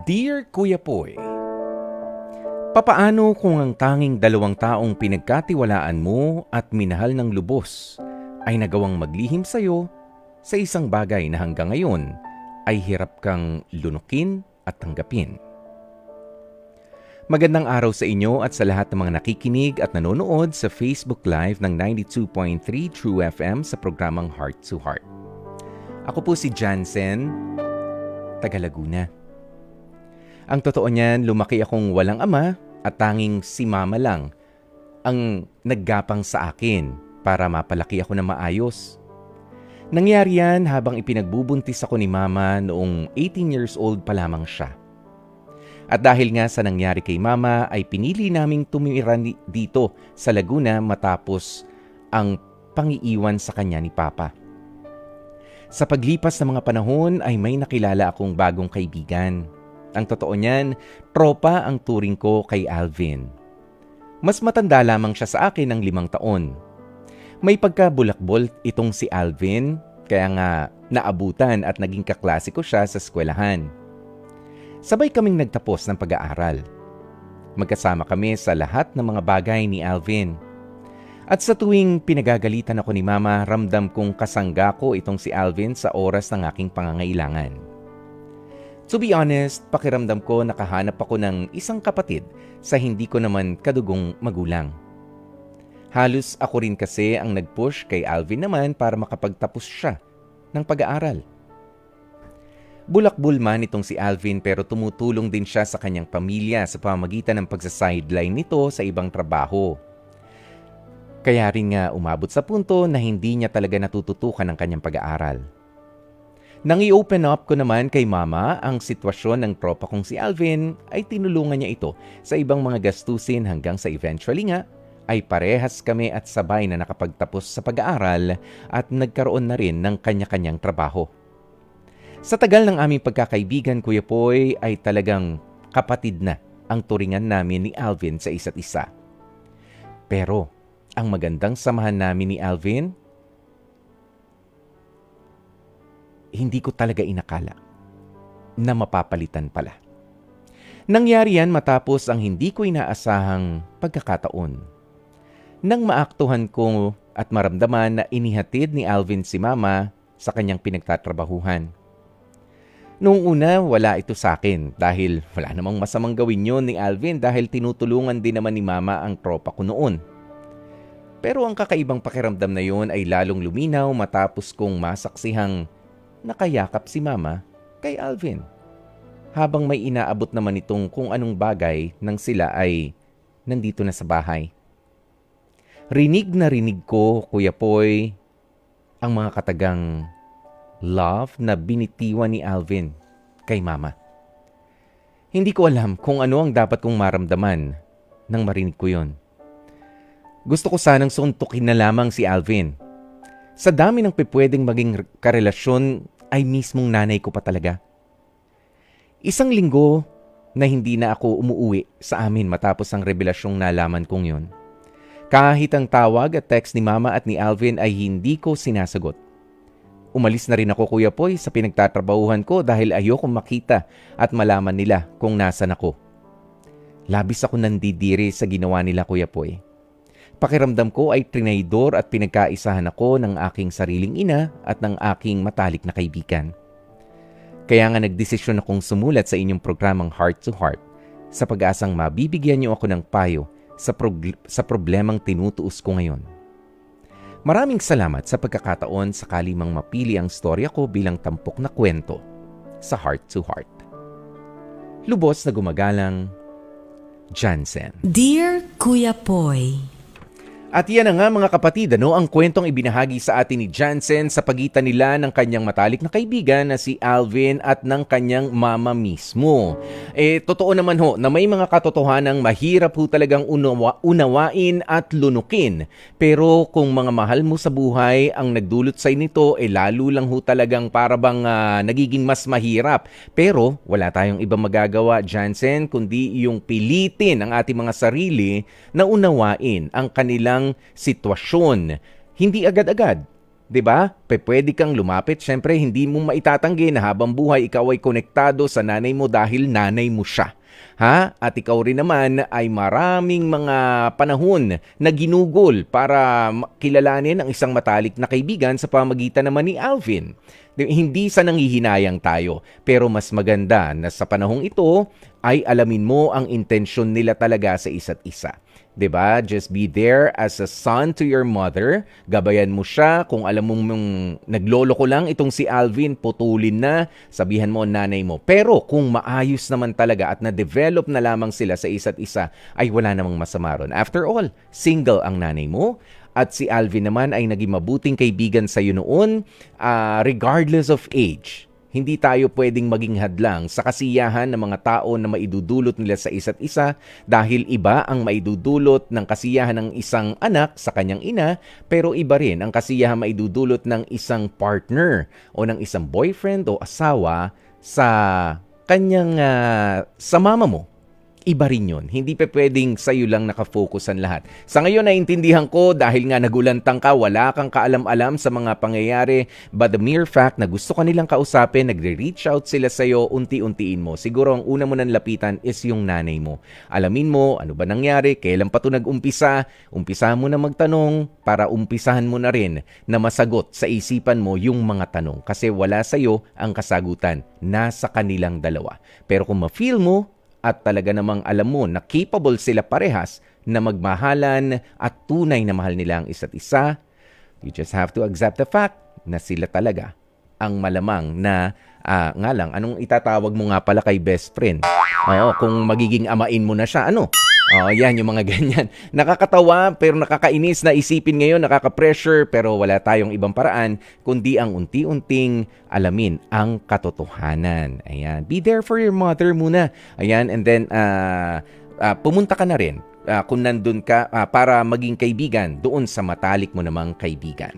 Dear Kuya Poy, papaano kung ang tanging dalawang taong pinagkatiwalaan mo at minahal ng lubos ay nagawang maglihim sa'yo sa isang bagay na hanggang ngayon ay hirap kang lunukin at tanggapin? Magandang araw sa inyo at sa lahat ng mga nakikinig at nanonood sa Facebook Live ng 92.3 True FM sa programang Heart to Heart. Ako po si Jansen, taga Laguna. Ang totoo niyan, lumaki akong walang ama at tanging si mama lang ang naggapang sa akin para mapalaki ako na maayos. Nangyari yan habang ipinagbubuntis ako ni mama noong 18 years old pa lamang siya. At dahil nga sa nangyari kay mama ay pinili naming tumira dito sa Laguna matapos ang pangiiwan sa kanya ni papa. Sa paglipas ng mga panahon ay may nakilala akong bagong kaibigan. Ang totoo niyan, tropa ang turing ko kay Alvin. Mas matanda lamang siya sa akin ng 5 taon. May pagkabulakbol itong si Alvin, kaya nga naabutan at naging kaklase ko siya sa eskwelahan. Sabay kaming nagtapos ng pag-aaral. Magkasama kami sa lahat ng mga bagay ni Alvin. At sa tuwing pinagagalitan ako ni Mama, ramdam kong kasangga ko itong si Alvin sa oras ng aking pangangailangan. To be honest, pakiramdam ko nakahanap ako ng isang kapatid sa hindi ko naman kadugong magulang. Halos ako rin kasi ang nag-push kay Alvin naman para makapagtapos siya ng pag-aaral. Bulakbul man itong si Alvin pero tumutulong din siya sa kanyang pamilya sa pamamagitan ng pagsa-sideline nito sa ibang trabaho. Kaya rin nga umabot sa punto na hindi niya talaga natututukan ang kanyang pag-aaral. Nang i-open up ko naman kay mama ang sitwasyon ng tropa kong si Alvin, ay tinulungan niya ito sa ibang mga gastusin hanggang sa eventually nga ay parehas kami at sabay na nakapagtapos sa pag-aaral at nagkaroon na rin ng kanya-kanyang trabaho. Sa tagal ng aming pagkakaibigan, Kuya Poy, ay talagang kapatid na ang turingan namin ni Alvin sa isa't isa. Pero ang magandang samahan namin ni Alvin, hindi ko talaga inakala na mapapalitan pala. Nangyari yan matapos ang hindi ko inaasahang pagkakataon. Nang maaktuhan ko at maramdaman na inihatid ni Alvin si Mama sa kanyang pinagtatrabahuhan. Noong una, wala ito sa akin dahil wala namang masamang gawin yun ni Alvin dahil tinutulungan din naman ni Mama ang tropa ko noon. Pero ang kakaibang pakiramdam na yun ay lalong luminaw matapos kong masaksihang nakayakap si Mama kay Alvin. Habang may inaabot naman itong kung anong bagay nang sila ay nandito na sa bahay. Rinig na rinig ko, Kuya Poy, ang mga katagang love na binitiwan ni Alvin kay Mama. Hindi ko alam kung ano ang dapat kong maramdaman nang marinig ko yon. Gusto ko sanang suntukin na lamang si Alvin. Sa dami ng pwedeng maging karelasyon ay mismong nanay ko pa talaga. 1 linggo na hindi na ako umuuwi sa amin matapos ang revelasyong nalaman kong yon. Kahit ang tawag at text ni Mama at ni Alvin ay hindi ko sinasagot. Umalis na rin ako, Kuya Poy, sa pinagtatrabahuhan ko dahil ayokong makita at malaman nila kung nasan ako. Labis ako nandidiri sa ginawa nila, Kuya Poy. Pakiramdam ko ay trinaydor at pinagkaisahan ako ng aking sariling ina at ng aking matalik na kaibigan. Kaya nga nagdesisyon akong sumulat sa inyong programang Heart to Heart sa pag-asang mabibigyan niyo ako ng payo sa problemang tinutuos ko ngayon. Maraming salamat sa pagkakataon sakali mang mapili ang storya ko bilang tampok na kwento sa Heart to Heart. Lubos na gumagalang, Jansen. Dear Kuya Poy, At yan na nga mga kapatid, ang kwentong ibinahagi sa atin ni Jansen sa pagitan nila ng kanyang matalik na kaibigan na si Alvin at ng kanyang mama mismo. Totoo naman na may mga katotohanang mahirap talagang unawain at lunukin. Pero kung mga mahal mo sa buhay ang nagdulot sa nito, lalo lang talagang parabang nagiging mas mahirap. Pero wala tayong ibang magagawa, Jansen, kundi yung pilitin ang ating mga sarili na unawain ang kanilang sitwasyon. Hindi agad-agad, 'Di ba? Pwede kang lumapit. Siyempre, hindi mo maitatanggi na habang buhay ikaw ay konektado sa nanay mo dahil nanay mo siya. Ha? At ikaw rin naman ay maraming mga panahon na ginugol para kilalanin ang isang matalik na kaibigan sa pamagitan naman ni Alvin. Hindi sa nanghihinayang tayo, pero mas maganda na sa panahong ito ay alamin mo ang intensyon nila talaga sa isa't isa. 'Di ba? Just be there as a son to your mother. Gabayan mo siya. Kung alam mong naglolo ko lang itong si Alvin, putulin na. Sabihan mo nanay mo. Pero kung maayos naman talaga at na-develop na lamang sila sa isa't isa, ay wala namang masama ron. After all, single ang nanay mo. At si Alvin naman ay naging mabuting kaibigan sa iyo noon, regardless of age. Hindi tayo pwedeng maging hadlang sa kasiyahan ng mga tao na maidudulot nila sa isa't isa dahil iba ang maidudulot ng kasiyahan ng isang anak sa kanyang ina, pero iba rin ang kasiyahan maidudulot ng isang partner o ng isang boyfriend o asawa sa kanyang sa mama mo. Iba rin yun. Hindi pa pwedeng sa'yo lang nakafocus ang lahat. Sa ngayon, naintindihan ko dahil nga nagulantang ka, wala kang kaalam-alam sa mga pangyayari, but the mere fact na gusto ka nilang kausapin, nagre-reach out sila sa'yo, unti-untiin mo. Siguro ang una mo nang lapitan is yung nanay mo. Alamin mo, ano ba nangyari, kailan pa ito nag-umpisa, umpisahan mo na magtanong para umpisahan mo na rin na masagot sa isipan mo yung mga tanong. Kasi wala sa'yo ang kasagutan, nasa kanilang dalawa. Pero kung ma-feel mo, at talaga namang alam mo na capable sila parehas na magmahalan at tunay na mahal nila ang isa't isa, you just have to accept the fact na sila talaga ang malamang na, nga lang, anong itatawag mo nga pala kay best friend? Oo, kung magiging amain mo na siya, ano? Yan, yung mga ganyan. Nakakatawa pero nakakainis na isipin ngayon, nakaka-pressure pero wala tayong ibang paraan kundi ang unti-unting alamin ang katotohanan. Ayan, be there for your mother muna. Ayan, and then pumunta ka na rin kung nandun ka para maging kaibigan doon sa matalik mo namang kaibigan.